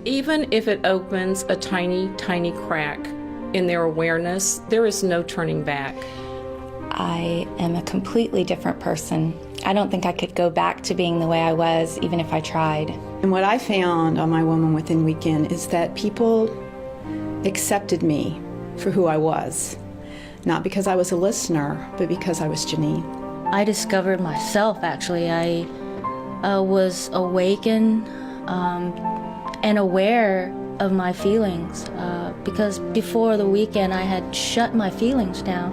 Even if it opens a tiny, tiny crack in their awareness, there is no turning back. I am a completely different person. I don't think I could go back to being the way I was, even if I tried. And what I found on my Woman Within weekend is that people accepted me for who I was. Not because I was a listener, but because I was Janine. I discovered myself, actually. I was awakened and aware of my feelings because before the weekend I had shut my feelings down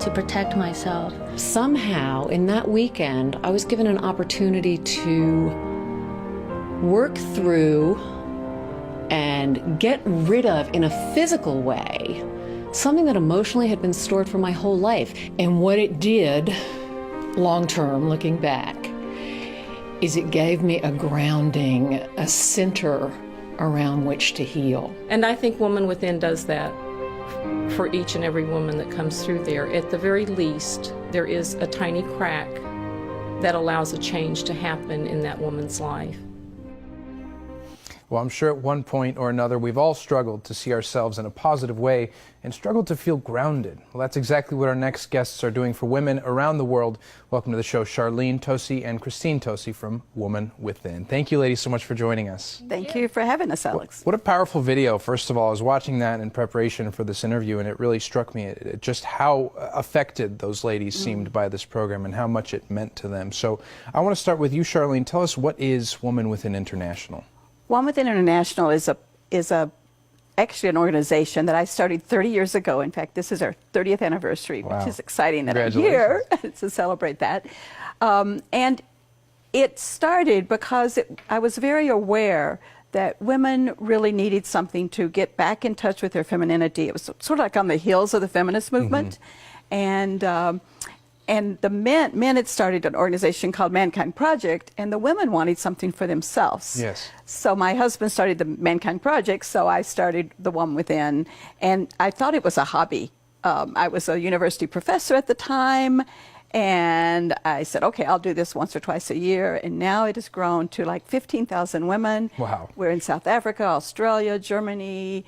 to protect myself. Somehow in that weekend I was given an opportunity to work through and get rid of, in a physical way, something that emotionally had been stored for my whole life. And what it did, long term, looking back, is it gave me a grounding, a center around which to heal. And I think Woman Within does that for each and every woman that comes through there. At the very least, there is a tiny crack that allows a change to happen in that woman's life. Well, I'm sure at one point or another we've all struggled to see ourselves in a positive way and struggled to feel grounded. Well, that's exactly what our next guests are doing for women around the world. Welcome to the show, Charlene Tosi and Christine Tosi from Woman Within. Thank you, ladies, so much for joining us. Thank you for having us, Alex. What a powerful video. First of all, I was watching that in preparation for this interview, and it really struck me just how affected those ladies seemed by this program and how much it meant to them. So I want to start with you, Charlene. Tell us, what is Woman Within International? Woman Within International is actually an organization that I started 30 years ago. In fact, this is our 30th anniversary, Wow. which is exciting that I'm here to celebrate that. And it started because I was very aware that women really needed something to get back in touch with their femininity. It was sort of like on the heels of the feminist movement. And the men had started an organization called Mankind Project, and the women wanted something for themselves. Yes. So my husband started the Mankind Project, so I started the Woman Within, and I thought it was a hobby. I was a university professor at the time, and I said, okay, I'll do this once or twice a year, and now it has grown to like 15,000 women. Wow. We're in South Africa, Australia, Germany,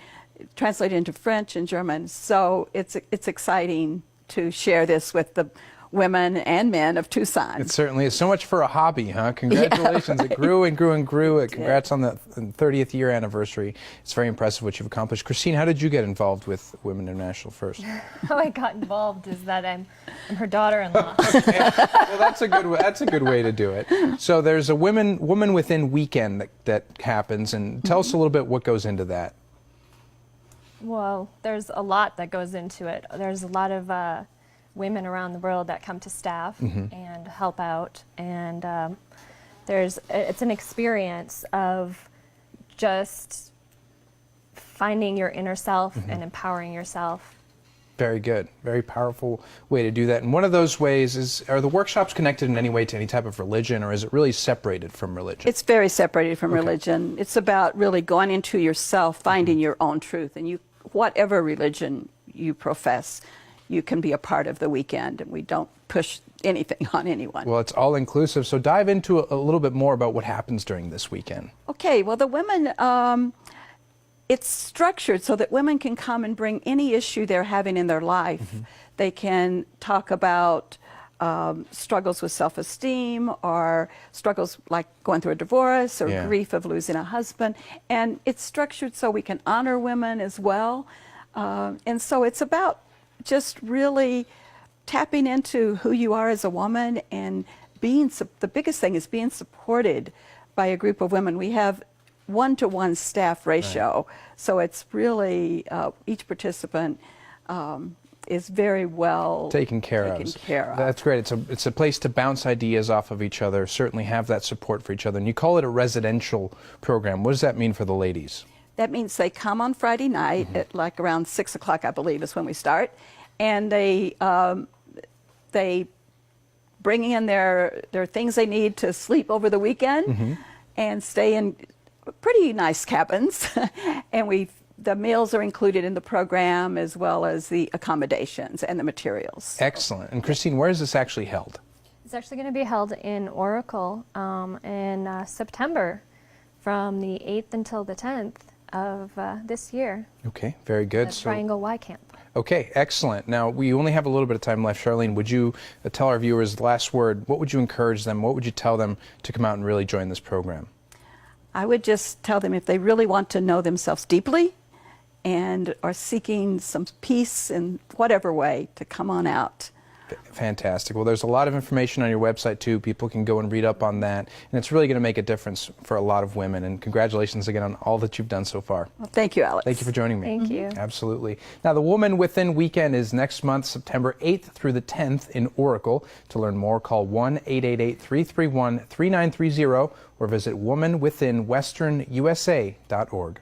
translated into French and German, so it's exciting to share this with the women and men of Tucson. It certainly is. So much for a hobby, huh? Congratulations. Yeah, right. It grew and grew and grew. Congrats on the 30th year anniversary. It's very impressive what you've accomplished. Christine, how did you get involved with Women International first? How I got involved is that I'm her daughter-in-law. Well, that's a good way to do it. So there's a Woman Within weekend that happens, and tell us a little bit what goes into that. Well, there's a lot that goes into it. There's a lot of women around the world that come to staff and help out, and it's an experience of just finding your inner self and empowering yourself. Very good. Very powerful way to do that. And one of those ways are the workshops connected in any way to any type of religion, or is it really separated from religion? It's very separated from religion. It's about really going into yourself, finding your own truth, and whatever religion you profess, you can be a part of the weekend, and we don't push anything on anyone. Well, it's all inclusive, so dive into a little bit more about what happens during this weekend. Okay, well, the women, it's structured so that women can come and bring any issue they're having in their life. They can talk about struggles with self-esteem, or struggles like going through a divorce, or grief of losing a husband, and it's structured so we can honor women as well. And so it's about just really tapping into who you are as a woman, and the biggest thing is being supported by a group of women. We have 1-to-1 staff ratio, so it's really each participant is very well taken care of. That's great. It's a place to bounce ideas off of each other, certainly have that support for each other. And you call it a residential program. What does that mean for the ladies? That means they come on Friday night at like around 6 o'clock, I believe, is when we start, and they bring in their things they need to sleep over the weekend and stay in pretty nice cabins, and the meals are included in the program, as well as the accommodations and the materials. Excellent. And Christine, where is this actually held? It's actually going to be held in Oracle in September. from the 8th until the 10th of this year. Okay, very good. The Triangle Y Camp. Okay, excellent. Now, we only have a little bit of time left. Charlene, would you tell our viewers the last word? What would you encourage them? What would you tell them to come out and really join this program? I would just tell them if they really want to know themselves deeply and are seeking some peace in whatever way, to come on out. Fantastic. Well, there's a lot of information on your website, too. People can go and read up on that. And it's really going to make a difference for a lot of women. And congratulations again on all that you've done so far. Well, thank you, Alex. Thank you for joining me. Thank you. Absolutely. Now, the Woman Within weekend is next month, September 8th through the 10th in Oracle. To learn more, call 1-888-331-3930 or visit womanwithinwesternusa.org.